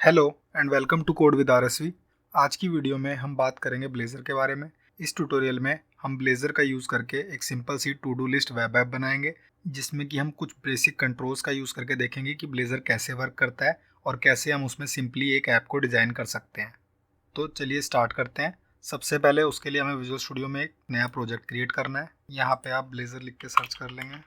Hello and welcome to code with RSV. आज की video में हम बात करेंगे ब्लेज़र के बारे में। इस ट्यूटोरियल में हम ब्लेज़र का यूज़ करके एक सिंपल सी to do list web app बनाएंगे, जिसमें कि हम कुछ बेसिक कंट्रोल्स का यूज़ करके देखेंगे कि ब्लेज़र कैसे वर्क करता है और कैसे हम उसमें सिंपली एक ऐप को डिज़ाइन कर सकते हैं। तो चलिए स्टार्ट करते हैं। सबसे पहले उसके लिए हमें विजुअल स्टूडियो में एक नया प्रोजेक्ट क्रिएट करना है। यहाँ पे आप ब्लेज़र लिख के सर्च कर लेंगे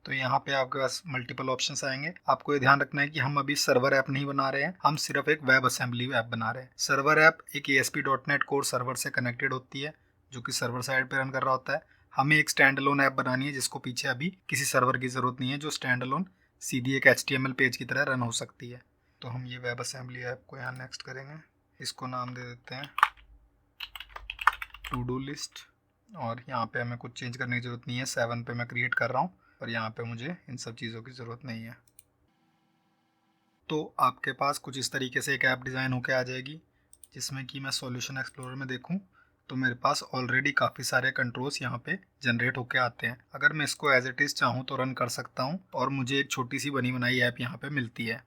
तो यहाँ पे आपके पास मल्टीपल ऑप्शंस आएंगे। आपको ये ध्यान रखना है कि हम अभी सर्वर ऐप नहीं बना रहे हैं, हम सिर्फ एक वेब असेंबली ऐप बना रहे हैं। सर्वर ऐप एक ASP.NET कोर सर्वर से कनेक्टेड होती है, जो कि सर्वर साइड पे रन कर रहा होता है। हमें एक स्टैंड अलोन ऐप बनानी है जिसको पीछे अभी किसी सर्वर की ज़रूरत नहीं है, जो स्टैंड अलोन सीधी एक HTML पेज की तरह रन हो सकती है। तो हम ये वेब असेंबली ऐप को यहाँ नेक्स्ट करेंगे। इसको नाम दे देते हैं टू डू लिस्ट, और यहाँ पे हमें कुछ चेंज करने की ज़रूरत नहीं है। 7 पे मैं क्रिएट कर रहा हूँ और यहाँ पे मुझे इन सब चीज़ों की ज़रूरत नहीं है। तो आपके पास कुछ इस तरीके से एक ऐप डिज़ाइन होके आ जाएगी, जिसमें कि मैं सॉल्यूशन एक्सप्लोरर में देखूँ तो मेरे पास ऑलरेडी काफ़ी सारे कंट्रोल्स यहाँ पे जनरेट होके आते हैं। अगर मैं इसको एज इट इज़ चाहूँ तो रन कर सकता हूँ और मुझे एक छोटी सी बनी बनाई ऐप यहाँ पे मिलती है।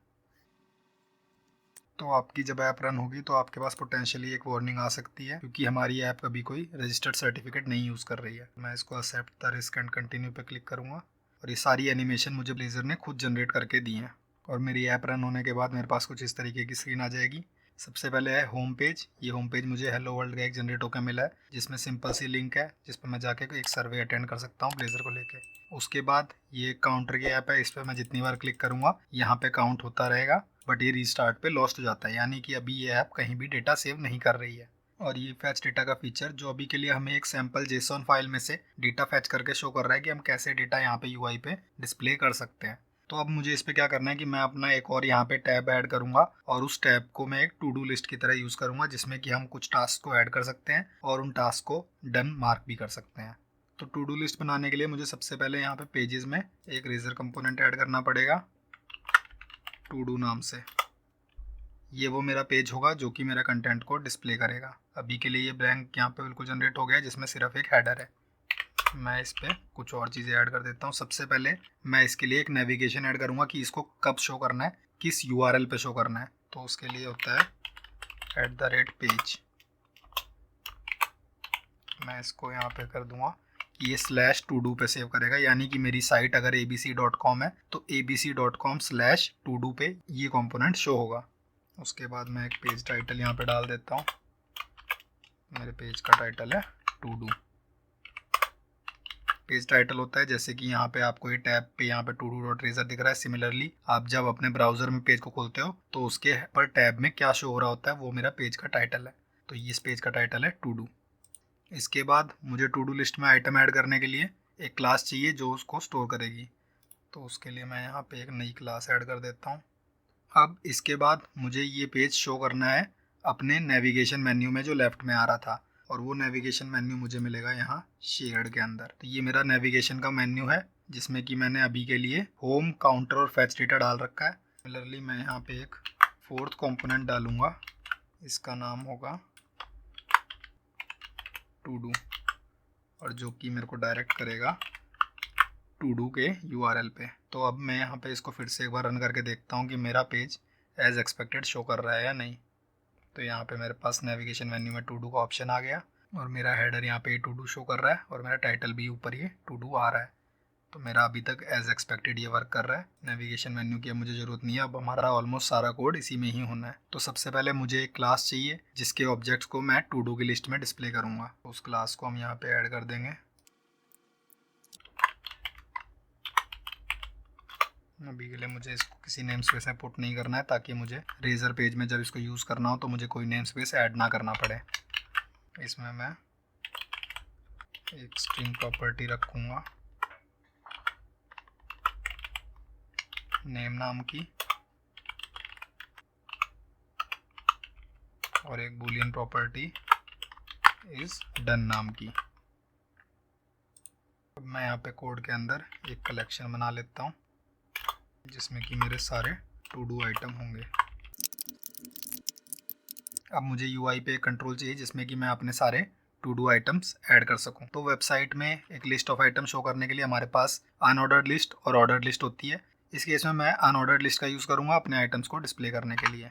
तो आपकी जब ऐप रन होगी तो आपके पास पोटेंशियली एक वार्निंग आ सकती है, क्योंकि हमारी ऐप अभी कोई रजिस्टर्ड सर्टिफिकेट नहीं यूज़ कर रही है। मैं इसको accept the risk and continue पे क्लिक करूँगा और ये सारी एनिमेशन मुझे ब्लेज़र ने खुद जनरेट करके दी हैं। और मेरी ऐप रन होने के बाद मेरे पास कुछ इस तरीके की स्क्रीन आ जाएगी। सबसे पहले है होम पेज। ये होम पेज मुझे हेलो वर्ल्ड का एक जनरेट होकर मिला है, जिसमें सिंपल सी लिंक है जिस पर मैं जाके एक सर्वे अटेंड कर सकता हूँ ब्लेज़र को लेके। उसके बाद ये काउंटर की ऐप है, इस पर मैं जितनी बार क्लिक करूँगा यहाँ पे काउंट होता रहेगा, बट ये रीस्टार्ट पे लॉस्ट हो जाता है, यानी कि अभी ये ऐप कहीं भी डेटा सेव नहीं कर रही है। और ये फैच डेटा का फीचर, जो अभी के लिए हमें एक सैम्पल JSON फाइल में से डेटा फैच करके शो कर रहा है कि हम कैसे डेटा यहाँ पे UI पे डिस्प्ले कर सकते हैं। तो अब मुझे इस पे क्या करना है कि मैं अपना एक और यहाँ पे टैब ऐड करूँगा और उस टैब को मैं एक टू डू लिस्ट की तरह यूज़ करूँगा, जिसमें कि हम कुछ टास्क को ऐड कर सकते हैं और उन टास्क को डन मार्क भी कर सकते हैं। तो टू डू लिस्ट बनाने के लिए मुझे सबसे पहले यहाँ पे पेजेस में एक रेजर कंपोनेंट ऐड करना पड़ेगा टू डू नाम से। ये वो मेरा पेज होगा जो कि मेरा कंटेंट को डिस्प्ले करेगा। अभी के लिए ये ब्लैंक यहाँ पे बिल्कुल जनरेट हो गया है, जिसमें सिर्फ एक हेडर है। मैं इस पे कुछ और चीज़ें ऐड कर देता हूँ। सबसे पहले मैं इसके लिए एक नेविगेशन ऐड करूँगा कि इसको कब शो करना है, किस URL पे शो करना है। तो उसके लिए होता है @पेज। मैं इसको यहाँ पे कर दूंगा कि ये /to-do पे सेव करेगा, यानी कि मेरी साइट अगर abc.com है तो abc.com/to-do पे ये कंपोनेंट शो होगा। उसके बाद मैं एक पेज टाइटल यहाँ पे डाल देता हूँ। मेरे पेज का टाइटल है टू डू। पेज टाइटल होता है जैसे कि यहाँ पे आपको ये टैब पे यहाँ पे todo.razor दिख रहा है। सिमिलरली आप जब अपने ब्राउजर में पेज को खोलते हो तो उसके पर टैब में क्या शो हो रहा होता है, वो मेरा पेज का टाइटल है। तो इस पेज का टाइटल है टू डू। इसके बाद मुझे टू डू लिस्ट में आइटम ऐड करने के लिए एक क्लास चाहिए जो उसको स्टोर करेगी। तो उसके लिए मैं यहाँ पे एक नई क्लास ऐड कर देता हूँ। अब इसके बाद मुझे ये पेज शो करना है अपने नेविगेशन मेन्यू में जो लेफ्ट में आ रहा था, और वो नेविगेशन मेन्यू मुझे मिलेगा यहाँ शेयर्ड के अंदर। तो ये मेरा नेविगेशन का मेन्यू है, जिसमें कि मैंने अभी के लिए होम, काउंटर और फैच डेटा डाल रखा है। सिमिलरली मैं यहाँ पे एक फोर्थ कंपोनेंट डालूंगा, इसका नाम होगा टू डू, और जो कि मेरे को डायरेक्ट करेगा टू डू के URL पे। तो अब मैं यहाँ पे इसको फिर से एक बार रन करके देखता हूँ कि मेरा पेज एज एक्सपेक्टेड शो कर रहा है या नहीं। तो यहाँ पे मेरे पास नेविगेशन मेन्यू में टू डू का ऑप्शन आ गया और मेरा हेडर यहाँ पे टू डू शो कर रहा है और मेरा टाइटल भी ऊपर ये टू डू आ रहा है। तो मेरा अभी तक एज एक्सपेक्टेड ये वर्क कर रहा है। नेविगेशन मेन्यू की अब मुझे ज़रूरत नहीं है, अब हमारा ऑलमोस्ट सारा कोड इसी में ही होना है। तो सबसे पहले मुझे एक क्लास चाहिए जिसके ऑब्जेक्ट्स को मैं टू डू की लिस्ट में डिस्प्ले करूँगा। तो उस क्लास को हम यहाँ पे ऐड कर देंगे। अभी के लिए मुझे इसको किसी नेम स्पेस में पुट नहीं करना है, ताकि मुझे रेजर पेज में जब इसको यूज़ करना हो तो मुझे कोई नेम स्पेस ऐड ना करना पड़े। इसमें मैं एक स्ट्रिंग प्रॉपर्टी रखूँगा नेम नाम की, और एक बूलियन प्रॉपर्टी इज़ डन नाम की। अब मैं यहाँ पे कोड के अंदर एक कलेक्शन बना लेता हूँ जिसमें कि मेरे सारे टू डू आइटम होंगे। अब मुझे UI पे एक कंट्रोल चाहिए जिसमें कि मैं अपने सारे टू डू आइटम्स ऐड कर सकूं। तो वेबसाइट में एक लिस्ट ऑफ आइटम शो करने के लिए हमारे पास अनऑर्डर्ड लिस्ट और ऑर्डर्ड लिस्ट होती है। इस केस में मैं अनऑर्डर्ड लिस्ट का यूज़ करूंगा अपने आइटम्स को डिस्प्ले करने के लिए।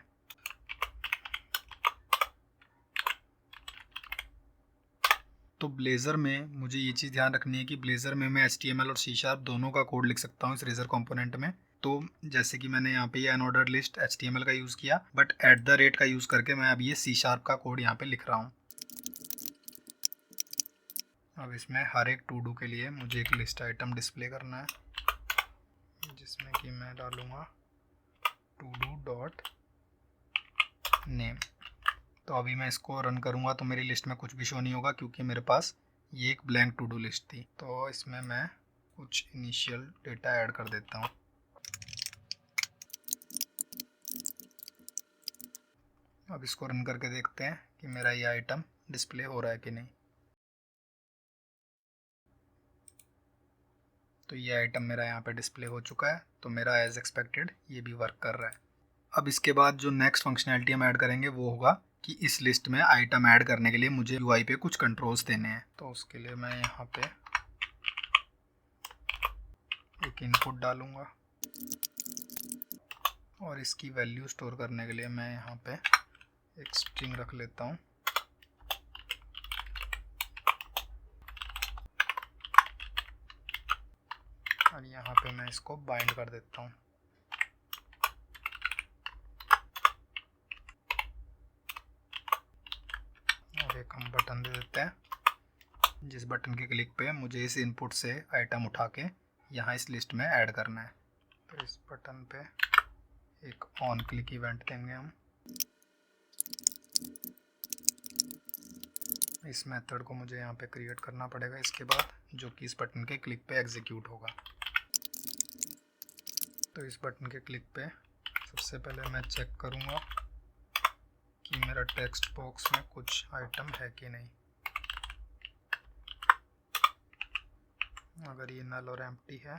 तो ब्लेज़र में मुझे ये चीज़ ध्यान रखनी है कि ब्लेज़र में मैं HTML और C# दोनों का कोड लिख सकता हूँ इस रेजर कंपोनेंट में। तो जैसे कि मैंने यहाँ पे ये अनऑर्डर्ड लिस्ट HTML का यूज़ किया, बट @ का यूज़ करके मैं अब ये C# का कोड यहाँ पे लिख रहा हूँ। अब इसमें हर एक टू डू के लिए मुझे एक लिस्ट आइटम डिस्प्ले करना है, जिसमें कि मैं डालूँगा todo.name। तो अभी मैं इसको रन करूँगा तो मेरी लिस्ट में कुछ भी शो नहीं होगा, क्योंकि मेरे पास ये एक ब्लैंक टू डू लिस्ट थी। तो इसमें मैं कुछ इनिशियल डेटा ऐड कर देता हूँ। अब इसको रन करके देखते हैं कि मेरा ये आइटम डिस्प्ले हो रहा है कि नहीं। तो ये आइटम मेरा यहाँ पे डिस्प्ले हो चुका है, तो मेरा एज एक्सपेक्टेड ये भी वर्क कर रहा है। अब इसके बाद जो नेक्स्ट फंक्शनैलिटी हम ऐड करेंगे वो होगा कि इस लिस्ट में आइटम ऐड करने के लिए मुझे UI पे कुछ कंट्रोल्स देने हैं। तो उसके लिए मैं यहाँ पे एक इनपुट डालूँगा और इसकी वैल्यू स्टोर करने के लिए मैं यहाँ पे एक स्ट्रिंग रख लेता हूँ। और यहाँ पे मैं इसको बाइंड कर देता हूँ। और एक हम बटन दे देते हैं, जिस बटन के क्लिक पे मुझे इस इनपुट से आइटम उठा के यहाँ इस लिस्ट में ऐड करना है। तो इस बटन पे एक ऑन क्लिक इवेंट देंगे हम। इस मेथड को मुझे यहाँ पे क्रिएट करना पड़ेगा इसके बाद, जो कि इस बटन के क्लिक पे एग्जीक्यूट होगा। तो इस बटन के क्लिक पे सबसे पहले मैं चेक करूँगा कि मेरा टेक्स्ट बॉक्स में कुछ आइटम है कि नहीं। अगर ये नल और एम्प्टी है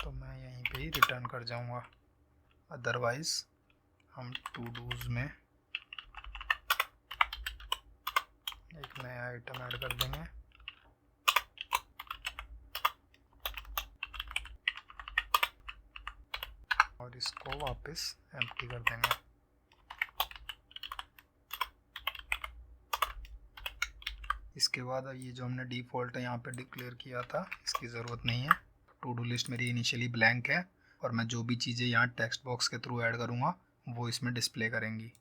तो मैं यहीं पे ही रिटर्न कर जाऊँगा, अदरवाइज़ हम टू डूज़ में एक नया आइटम ऐड कर देंगे। और इसको वापस एम्प्टी कर देंगे। इसके बाद ये जो हमने डिफ़ॉल्ट यहाँ पे डिक्लेयर किया था, इसकी ज़रूरत नहीं है। टू डू लिस्ट मेरी इनिशियली ब्लैंक है और मैं जो भी चीज़ें यहाँ टेक्स्ट बॉक्स के थ्रू ऐड करूँगा वो इसमें डिस्प्ले करेंगी।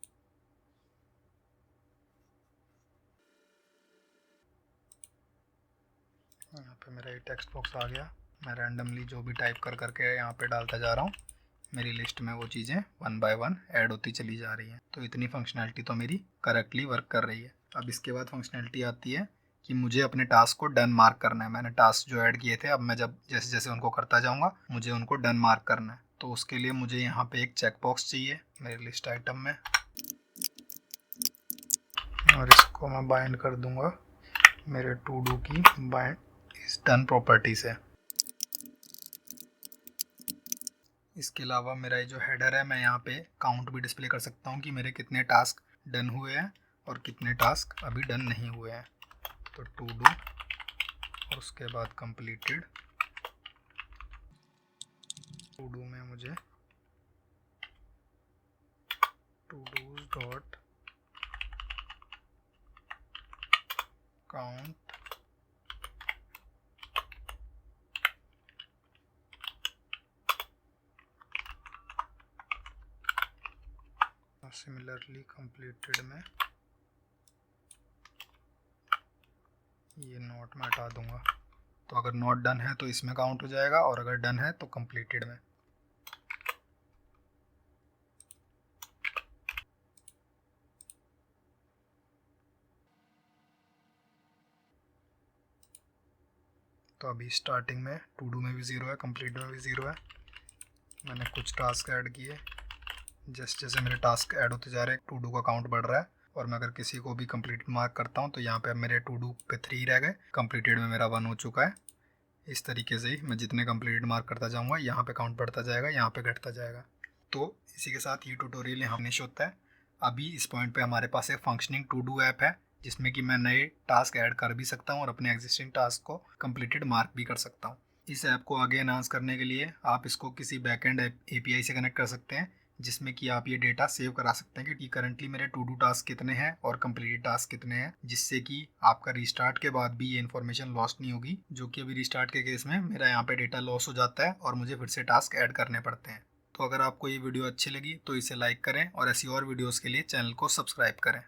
यहाँ पे मेरा ये टेक्स्ट बॉक्स आ गया। मैं रैंडमली जो भी टाइप कर करके यहाँ पे डालता जा रहा हूँ, मेरी लिस्ट में वो चीज़ें 1 बाय 1 ऐड होती चली जा रही हैं। तो इतनी फंक्शनैलिटी तो मेरी करेक्टली वर्क कर रही है। अब इसके बाद फंक्शनैलिटी आती है कि मुझे अपने टास्क को डन मार्क करना है। मैंने टास्क जो ऐड किए थे, अब मैं जब जैसे जैसे उनको करता जाऊँगा मुझे उनको डन मार्क करना है। तो उसके लिए मुझे यहाँ पे एक चेक बॉक्स चाहिए मेरे लिस्ट आइटम में, और इसको मैं बाइंड कर दूँगा मेरे टू डू की बाइंड इस डन प्रॉपर्टी से। इसके अलावा मेरा ये जो हेडर है, मैं यहाँ पे काउंट भी डिस्प्ले कर सकता हूँ कि मेरे कितने टास्क डन हुए हैं और कितने टास्क अभी डन नहीं हुए हैं। तो टू डू और उसके बाद कंप्लीटेड। टू डू में मुझे to dos dot count similarly completed में ये नोट मैं हटा दूंगा। तो अगर नॉट डन है तो इसमें काउंट हो जाएगा, और अगर डन है तो कंप्लीटेड में। तो अभी स्टार्टिंग में टू डू में भी 0 है, कंप्लीट में भी 0 है। मैंने कुछ टास्क ऐड किए, जैसे जैसे मेरे टास्क ऐड होते जा रहे हैं टू डू का काउंट बढ़ रहा है। और मैं अगर किसी को भी कंप्लीट मार्क करता हूँ तो यहाँ पे अब मेरे टू डू पे 3 रह गए, कंप्लीटेड में मेरा 1 हो चुका है। इस तरीके से ही मैं जितने कंप्लीट मार्क करता जाऊँगा यहाँ पे काउंट बढ़ता जाएगा, यहाँ पे घटता जाएगा। तो इसी के साथ ये ट्यूटोरियल यहाँ फिनिश होता है। अभी इस पॉइंट पे हमारे पास एक फंक्शनिंग टू डू ऐप है, जिसमें कि मैं नए टास्क ऐड कर भी सकता हूँ और अपने एग्जिस्टिंग टास्क को कंप्लीटेड मार्क भी कर सकता हूँ। इस ऐप को आगे एनहांस करने के लिए आप इसको किसी बैकएंड API से कनेक्ट कर सकते हैं, जिसमें कि आप ये डेटा सेव करा सकते हैं कि करंटली मेरे टू डू टास्क कितने हैं और कंप्लीटेड टास्क कितने हैं, जिससे कि आपका रिस्टार्ट के बाद भी ये इन्फॉर्मेशन लॉस्ट नहीं होगी, जो कि अभी रिस्टार्ट के केस में मेरा यहाँ पे डेटा लॉस हो जाता है और मुझे फिर से टास्क ऐड करने पड़ते हैं। तो अगर आपको ये वीडियो अच्छी लगी तो इसे लाइक करें और ऐसी और वीडियोज़ के लिए चैनल को सब्सक्राइब करें।